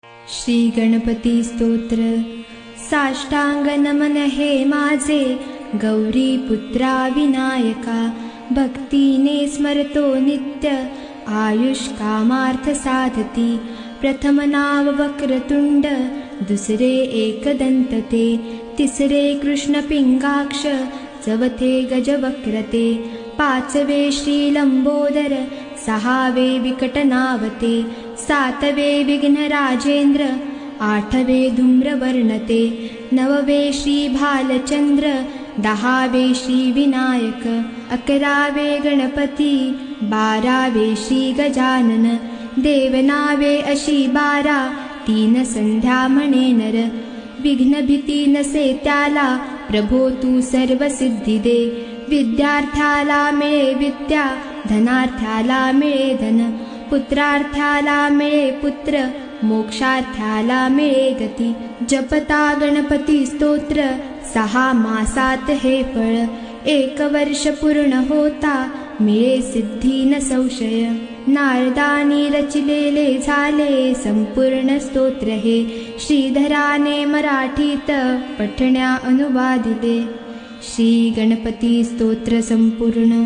श्री गणपती स्तोत्र। साष्टांग नमन हे माझे गौरी पुत्रा विनायका, भक्तीने स्मरतो नित्य आयुष कामार्थ साधती। प्रथम नाव वक्रतुंड, दुसरे एकदंतते, तिसरे कृष्ण पिंगाक्ष, चवथे गजवक्रते, पाचवे श्री लंबोदर, सहावे विकटनावते, सातवे विघ्नराजेंद्र, आठवे धूम्रवर्णते, नववे श्री भालचंद्र, दहावे श्री विनायक, अकरावे गणपती, बारावे श्री गजानन, देवनावे अशी बारा, तीन संध्या म्हणे नर। विघ्न भीती नसे त्याला, प्रभो तू सर्व सिद्धी दे। विद्यार्थ्याला मिळे विद्या, धनार्थ्याला मिळे धन, पुत्रार्थ्याला मिळे पुत्र, मोक्षार्थ्याला मिळे गती। जपता गणपती स्तोत्र, 6 मासात हे फळ, 1 वर्ष पूर्ण होता, मिळे सिद्धी न संशय। नारदानी रचिलेले झाले संपूर्ण स्तोत्र हे, श्रीधराने मराठीत पठण्या अनुवादिले। श्री गणपती स्तोत्र संपूर्ण।